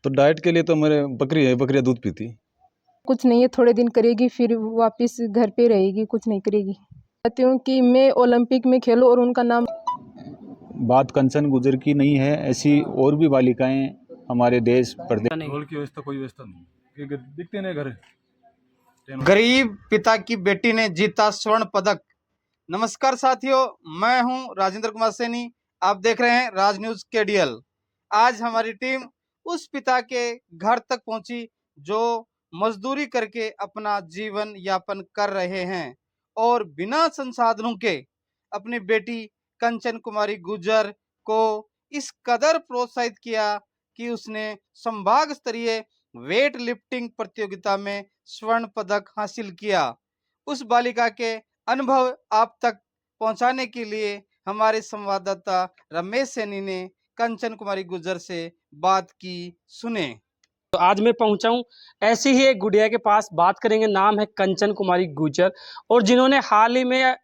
तो डाइट के लिए तो मेरे बकरी है, बकरियाँ दूध पीती। कुछ नहीं है, थोड़े दिन करेगी फिर वापस घर पे रहेगी, कुछ नहीं करेगी। चाहती हूँ कि मैं ओलंपिक में खेलूँ और उनका नाम। बात कंचन गुर्जर की नहीं है, ऐसी और भी बालिकाएं हमारे देश प्रदेश। हॉल की व्यवस्था कोई व्यवस्था नहीं, क्योंकि दिखते नहीं घर। गरीब पिता की बेटी ने जीता स्वर्ण पदक। नमस्कार साथियों, मैं हूं राजेंद्र कुमार सैनी। आप देख रहे हैं राज न्यूज केडीएल। आज हमारी टीम उस पिता के घर तक पहुंची जो मजदूरी करके अपना जीवन यापन कर रहे हैं और बिना संसाधनों के अपनी बेटी कंचन कुमारी गुर्जर को इस कदर प्रोत्साहित किया कि उसने संभाग स्तरीय वेट लिफ्टिंग प्रतियोगिता में स्वर्ण पदक हासिल किया। उस बालिका के अनुभव आप तक पहुंचाने के लिए हमारे संवाददाता रमेश सैनी ने कंचन कुमारी गुर्जर से बात की। सुने। तो आज मैं पहुंचा हूं ऐसी ही एक गुड़िया के पास। बात करेंगे, नाम है कंचन कुमारी गुर्जर, और जिन्होंने हाल ही में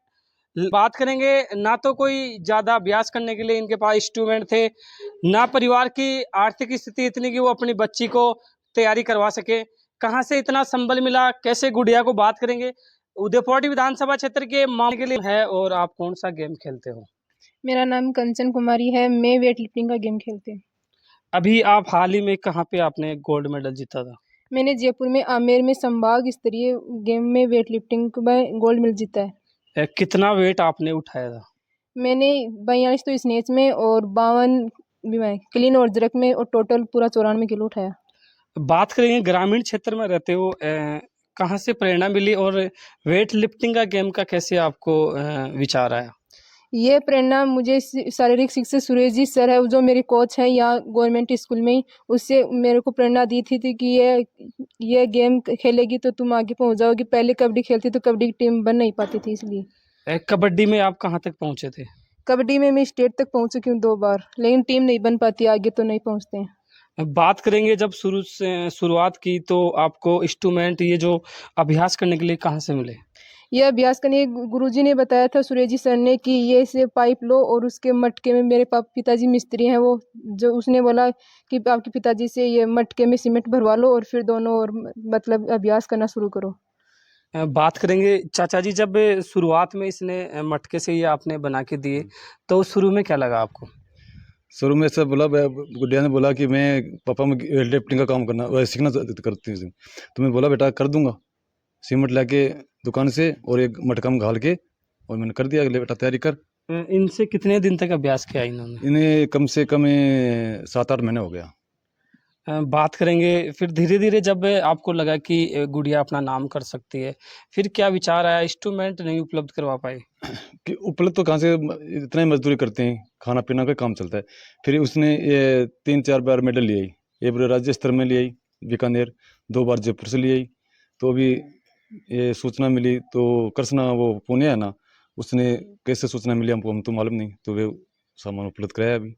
बात करेंगे, ना तो कोई ज़्यादा अभ्यास करने के लिए इनके पास इंस्ट्रूमेंट थे, ना परिवार की आर्थिक स्थिति इतनी कि वो अपनी बच्ची को तैयारी करवा सके। कहाँ से इतना संबल मिला, कैसे गुड़िया को बात करेंगे। उदयपुर विधानसभा क्षेत्र के मामले के लिए है। और आप कौन सा गेम खेलते हो? मेरा नाम कंचन कुमारी है, मैं वेट लिफ्टिंग का गेम खेलती हूँ। अभी आप हाल ही में कहाँ पे आपने गोल्ड मेडल जीता था? मैंने जयपुर में आमेर में संभाग स्तरीय गेम में वेट लिफ्टिंग में गोल्ड मेडल जीता है। कितना वेट आपने उठाया था? मैंने 42 तो स्नेच में और 52 क्लीन और जरक में, और टोटल पूरा 94 किलो उठाया। बात करेंगे, ग्रामीण क्षेत्र में रहते हो, कहाँ से प्रेरणा मिली और वेट लिफ्टिंग का गेम का कैसे आपको विचार आया? ये प्रेरणा मुझे शारीरिक शिक्षक सुरेश जी सर है, जो मेरे कोच हैं यहाँ गवर्नमेंट स्कूल में ही, उससे मेरे को प्रेरणा दी थी कि ये गेम खेलेगी तो तुम आगे पहुँच जाओगी। पहले कबड्डी खेलती तो कबड्डी की टीम बन नहीं पाती थी, इसलिए। कबड्डी में आप कहाँ तक पहुँचे थे? कबड्डी में मैं स्टेट तक पहुँच चुकी हूँ 2 बार, लेकिन टीम नहीं बन पाती, आगे तो नहीं पहुँचते हैं। बात करेंगे, जब शुरुआत की तो आपको इंस्ट्रूमेंट ये जो अभ्यास करने के लिए कहाँ से मिले? यह अभ्यास करने गुरुजी ने बताया था, सुरेश जी सर ने, कि ये से पाइप लो और उसके मटके में, मेरे पिताजी मिस्त्री हैं वो, जो उसने बोला कि आपके पिताजी से ये मटके में सीमेंट भरवा लो और फिर दोनों और मतलब अभ्यास करना शुरू करो। बात करेंगे, चाचा जी, जब शुरुआत में इसने मटके से ये आपने बना के दिए तो शुरू में क्या लगा आपको? शुरू में ऐसा बोला, गुड्डिया ने बोला कि मैं पापा में वेट लिफ्टिंग का काम करना सीखना करती हूँ, तो मैं बोला बेटा कर दूंगा। सीमेंट लाके दुकान से और एक मटका में घाल के, और मैंने कर दिया, अगले बेटा तैयारी कर। इनसे कितने दिन तक अभ्यास किया इन्होंने? इन्हें कम से कम 7-8 महीने हो गया। बात करेंगे, फिर धीरे धीरे जब आपको लगा कि गुड़िया अपना नाम कर सकती है, फिर क्या विचार आया? इंस्ट्रूमेंट नहीं उपलब्ध करवा पाए? कि उपलब्ध तो कहाँ से, इतना ही मजदूरी करते हैं, खाना पीना का काम चलता है। फिर उसने ये 3-4 बार मेडल लिया ही, एक बार राज्य स्तर में लिया ही बीकानेर, 2 बार जयपुर से लिया ही। तो अभी ये सूचना मिली तो कृष्णा, वो पुणे है ना, उसने कैसे सूचना मिली हमको, हम तो मालूम नहीं, तो वे सामान उपलब्ध कराया अभी।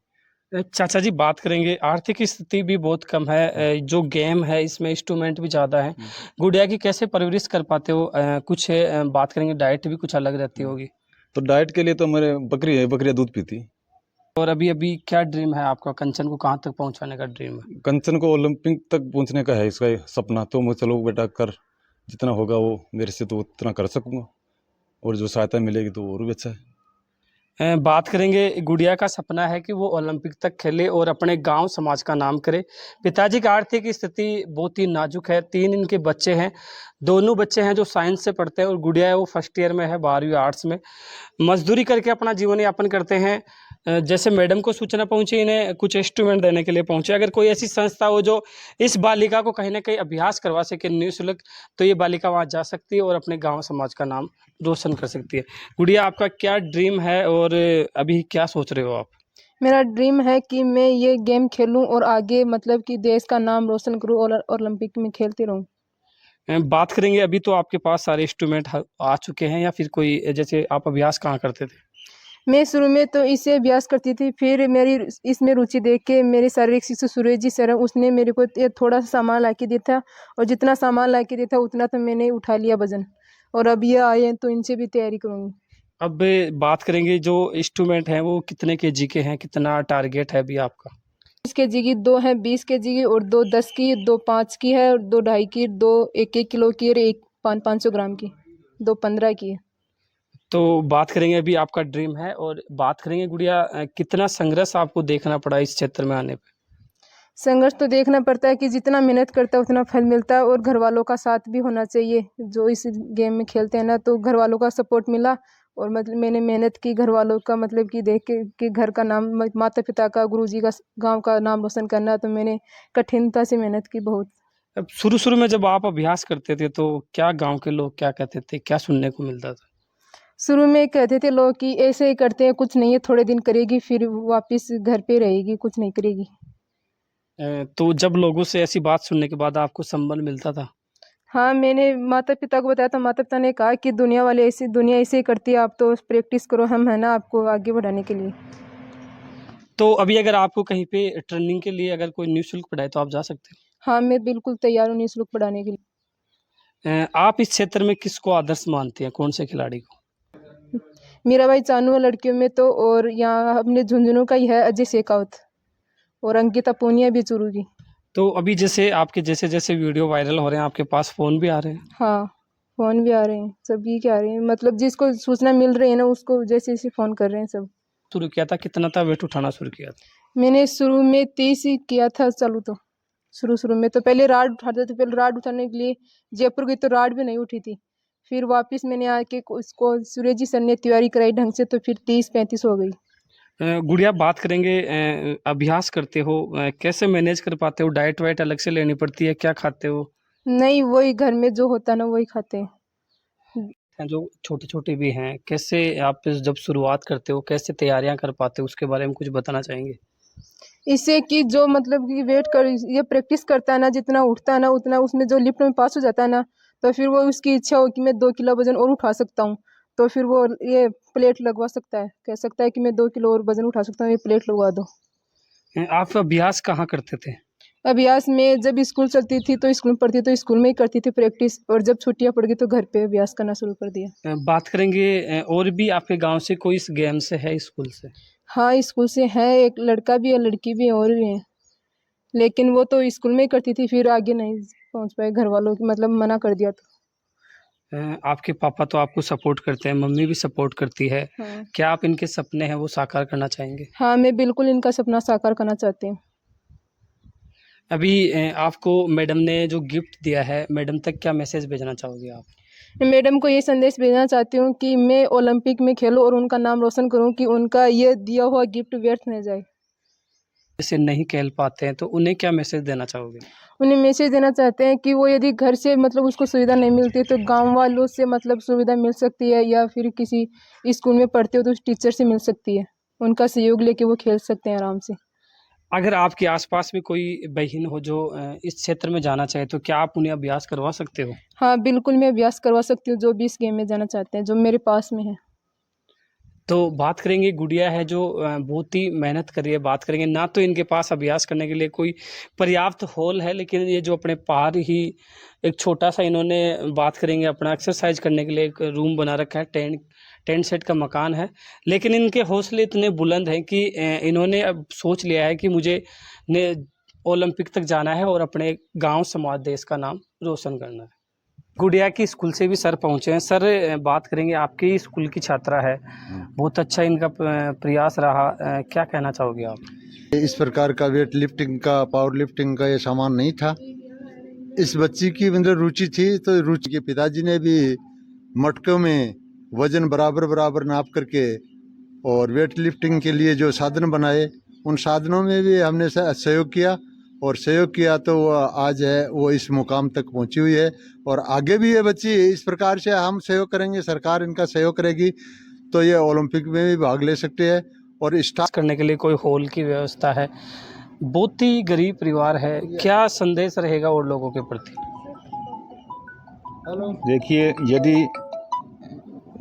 चाचा जी, बात करेंगे, आर्थिक स्थिति भी बहुत कम है, जो गेम है इसमें इंस्ट्रूमेंट भी ज़्यादा है, गुड़िया की कैसे परवरिश कर पाते हो? कुछ बात करेंगे, डाइट भी कुछ अलग रहती होगी। तो डाइट के लिए तो मेरे बकरी है, बकरियाँ दूध पीती। और अभी अभी क्या ड्रीम है आपका? कंचन को कहाँ तक पहुँचाने का ड्रीम है? कंचन को ओलंपिक तक पहुंचने का है इसका सपना। तो मैं चलो बेटा कर, जितना होगा वो मेरे से तो उतना कर सकूंगा, और जो सहायता मिलेगी तो और भी अच्छा है। बात करेंगे, गुड़िया का सपना है कि वो ओलंपिक तक खेले और अपने गांव समाज का नाम करे। पिताजी की आर्थिक स्थिति बहुत ही नाजुक है, 3 इनके बच्चे हैं, दोनों बच्चे हैं जो साइंस से पढ़ते हैं, और गुड़िया है वो फर्स्ट ईयर में है, 12वीं आर्ट्स में। मजदूरी करके अपना जीवन यापन करते हैं। जैसे मैडम को सूचना पहुंची, इन्हें कुछ इंस्ट्रूमेंट देने के लिए पहुंचे। अगर कोई ऐसी संस्था हो जो इस बालिका को कहीं ना कहीं अभ्यास करवा सके निःशुल्क, तो ये बालिका वहाँ जा सकती है और अपने गाँव समाज का नाम रोशन कर सकती है। गुड़िया, आपका क्या ड्रीम है और अभी क्या सोच रहे हो आप? मेरा ड्रीम है कि मैं ये गेम खेलूं और आगे मतलब कि देश का नाम रोशन करूं और ओलंपिक में खेलती रहूं। बात करेंगे, अभी तो आपके पास सारे इंस्ट्रूमेंट आ चुके हैं, या फिर कोई, जैसे आप अभ्यास कहाँ करते थे? मैं शुरू में तो इससे अभ्यास करती थी, फिर मेरी इसमें रुचि देख के मेरे शारीरिक शिक्षक सुरेश जी सर, उसने मेरे को ये थोड़ा सा सामान ला के दिया था, और जितना सामान ला के दिया था उतना तो मैंने उठा लिया वजन, और अब ये आए हैं तो इनसे भी तैयारी करूँगी। अब बात करेंगे, जो इंस्ट्रूमेंट हैं वो कितने केजी के हैं, कितना टारगेट है अभी आपका? kg की, 2 हैं 20 kg की, और 2 10 की, 2 5 की है, और 2 2.5 की, 2 1-1 किलो की, और 1 500 ग्राम की, 2 15 की है। तो बात करेंगे, अभी आपका ड्रीम है, और बात करेंगे गुड़िया कितना संघर्ष आपको देखना पड़ा इस क्षेत्र में आने पे? संघर्ष तो देखना पड़ता है कि जितना मेहनत करता है उतना फल मिलता है, और घर वालों का साथ भी होना चाहिए। जो इस गेम में खेलते हैं ना, तो घर वालों का सपोर्ट मिला, और मतलब मैंने मेहनत की, घर वालों का मतलब कि देख के कि घर का नाम, माता पिता का, गुरुजी का, गांव का नाम रोशन करना, तो मैंने कठिनता से मेहनत की बहुत। अब शुरू-शुरू में जब आप अभ्यास करते थे तो क्या गाँव के लोग क्या कहते थे? क्या सुनने को मिलता था? शुरू में कहते थे लोग कि ऐसे ही करते हैं, कुछ नहीं है, थोड़े दिन करेगी फिर वापस घर पे रहेगी, कुछ नहीं करेगी। तो जब लोगों से ऐसी बात सुनने के बाद आपको संबल मिलता था? हाँ, मैंने माता पिता को बताया, तो माता पिता ने कहा कि दुनिया ऐसे ही करती है, आप तो प्रैक्टिस करो, हम है ना आपको आगे बढ़ाने के लिए। तो अभी अगर आपको कहीं पे ट्रेनिंग के लिए अगर कोई निःशुल्क पढ़ाए तो आप जा सकते हाँ, मैं बिल्कुल तैयार हूँ निःशुल्क पढ़ाने के लिए। हो? आप इस क्षेत्र में किसको आदर्श मानते हैं? कौन से खिलाड़ी को? मेरा भाई चानू है लड़कियों में तो, और यहाँ अपने झुंझुनू का ही है अजय शेखावत, और अंकिता पूनिया भी चुरू की। तो अभी जैसे आपके जैसे-जैसे वीडियो वायरल हो रहे हैं, आपके पास फ़ोन भी आ रहे हैं? हाँ, फ़ोन भी आ रहे हैं, सभी के आ रहे हैं, मतलब जिसको सूचना मिल रही है ना, उसको जैसे-जैसे फ़ोन कर रहे हैं सब। शुरू किया था, कितना था वेट उठाना शुरू किया था? मैंने शुरू में 30 ही किया था चालू तो। शुरू में तो पहले रॉड उठाते थे, पहले रॉड उठाने के लिए जयपुर गई तो रॉड भी नहीं उठी थी। फिर वापस मैंने आके उसको सूर्य जी सर ने तैयारी कराई ढंग से, तो फिर 30-35 हो गई। गुड़िया बात करेंगे, अभ्यास करते हो, कैसे मैनेज कर पाते हो? डाइट वाइट अलग से लेनी पड़ती है, क्या खाते हो? नहीं, वही घर में जो होता है ना वही खाते हैं। जो छोटे-छोटे भी हैं, कैसे आप जब शुरुआत करते हो, कैसे तैयारियाँ कर पाते हो? उसके बारे में कुछ बताना चाहेंगे? इससे कि जो मतलब कि वेट कर ये प्रैक्टिस करता है ना, जितना उठता है ना उतना उसमें जो लिफ्ट में पास हो जाता है ना, तो फिर वो उसकी इच्छा हो कि मैं 2 किलो वज़न और उठा सकता हूँ, तो फिर वो ये प्लेट लगवा सकता है, कह सकता है कि मैं 2 किलो और वज़न उठा सकता हूँ, ये प्लेट लगवा दो। आप अभ्यास कहाँ करते थे? अभ्यास में जब स्कूल चलती थी तो स्कूल में पढ़ती तो स्कूल में ही करती थी प्रैक्टिस, और जब छुट्टियाँ पड़ गई तो घर पे अभ्यास करना शुरू कर दिया। बात करेंगे, और भी आपके गाँव से कोई इस गेम से है, स्कूल से? हाँ, स्कूल से है, एक लड़का भी है, लड़की भी है, और भी हैं। लेकिन वो तो स्कूल में ही करती थी, फिर आगे नहीं पहुँच पाए, घर वालों की मतलब मना कर दिया तो। आपके पापा तो आपको सपोर्ट करते हैं, मम्मी भी सपोर्ट करती है। हाँ। क्या आप इनके सपने हैं वो साकार करना चाहेंगे? हाँ, मैं बिल्कुल इनका सपना साकार करना चाहती हूँ। अभी आपको मैडम ने जो गिफ्ट दिया है, मैडम तक क्या मैसेज भेजना चाहोगे आप? मैं मैडम को ये संदेश भेजना चाहती हूँ कि मैं ओलंपिक में खेलूँ और उनका नाम रोशन करूँ, कि उनका ये दिया हुआ गिफ्ट व्यर्थ न जाए। जैसे नहीं खेल पाते हैं तो उन्हें क्या मैसेज देना चाहोगे? उन्हें मैसेज देना चाहते हैं कि वो यदि घर से मतलब उसको सुविधा नहीं मिलती तो गाँव वालों से मतलब सुविधा मिल सकती है, या फिर किसी स्कूल में पढ़ते हो तो उस टीचर से मिल सकती है। उनका सहयोग लेके वो खेल सकते हैं आराम से। अगर आपके आस-पास में कोई बहन हो जो इस क्षेत्र में जाना चाहे तो क्या आप उन्हें अभ्यास करवा सकते हो? हाँ, बिल्कुल मैं अभ्यास करवा सकती हूँ, जो भी इस गेम में जाना चाहते हैं, जो मेरे पास में है। तो बात करेंगे, गुड़िया है जो बहुत ही मेहनत कर रही है। बात करेंगे, ना तो इनके पास अभ्यास करने के लिए कोई पर्याप्त हॉल है, लेकिन ये जो अपने पार ही एक छोटा-सा इन्होंने, बात करेंगे, अपना एक्सरसाइज करने के लिए एक रूम बना रखा है। टेंट सेट का मकान है। लेकिन इनके हौसले इतने बुलंद हैं कि इन्होंने अब सोच लिया है कि मुझे ने ओलंपिक तक जाना है और अपने गाँव, समाज, देश का नाम रोशन करना है। गुड़िया की स्कूल से भी सर पहुँचे हैं। सर, बात करेंगे, आपकी स्कूल की छात्रा है, बहुत अच्छा इनका प्रयास रहा, क्या कहना चाहोगे आप? इस प्रकार का वेट लिफ्टिंग का, पावर लिफ्टिंग का ये सामान नहीं था। इस बच्ची की मतलब रुचि थी, तो रुचि के पिताजी ने भी मटकों में वजन बराबर बराबर नाप करके और वेट लिफ्टिंग के लिए जो साधन बनाए, उन साधनों में भी हमने सहयोग किया, और सहयोग किया तो वो आज है वो इस मुकाम तक पहुंची हुई है। और आगे भी ये बच्ची इस प्रकार से हम सहयोग करेंगे, सरकार इनका सहयोग करेगी, तो ये ओलंपिक में भी भाग ले सकते हैं। और स्टार करने के लिए कोई हॉल की व्यवस्था है, बहुत ही गरीब परिवार है, क्या संदेश रहेगा और लोगों के प्रति? देखिए, यदि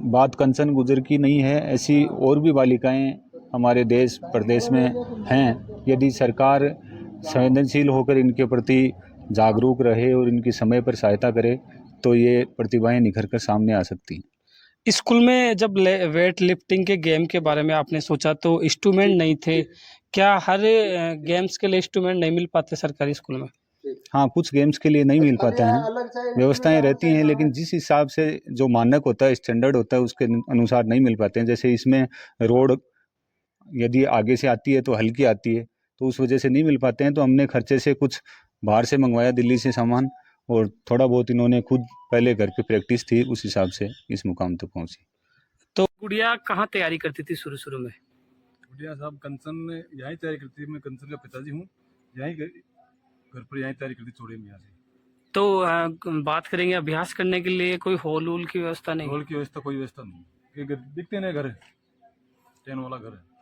बात कंचन गुजर की नहीं है, ऐसी और भी बालिकाएं हमारे देश प्रदेश में हैं। यदि सरकार संवेदनशील होकर इनके प्रति जागरूक रहे और इनकी समय पर सहायता करे, तो ये प्रतिभाएं निखर कर सामने आ सकती हैं। स्कूल में जब वेट लिफ्टिंग के गेम के बारे में आपने सोचा तो इंस्ट्रूमेंट नहीं थे, क्या हर गेम्स के लिए इंस्ट्रूमेंट नहीं मिल पाते सरकारी स्कूल में? हाँ, कुछ गेम्स के लिए नहीं मिल पाते हैं, व्यवस्थाएं रहती हैं, लेकिन जिस हिसाब से जो मानक होता है, स्टैंडर्ड होता है, उसके अनुसार नहीं मिल पाते हैं। जैसे इसमें रोड यदि आगे से आती है तो हल्की आती है, तो उस वजह से नहीं मिल पाते हैं। तो हमने खर्चे से कुछ बाहर से मंगवाया, दिल्ली से सामान, और थोड़ा बहुत इन्होंने खुद पहले घर पे प्रैक्टिस थी, उस हिसाब से इस मुकाम तक पहुंची। तो गुड़िया कहाँ तैयारी करती थी शुरू शुरू में? गुड़िया साहब कंचन में यहीं तैयारी करती है, मैं कंचन का पिताजी हूँ, यहीं घर पर यहीं तैयारी करती चौड़े में यहाँ से। तो बात करेंगे अभ्यास करने के लिए कोई हॉल वूल की व्यवस्था नहीं? हॉल की व्यवस्था कोई व्यवस्था नहीं, दिखते नहीं घर, टेन वाला घर है।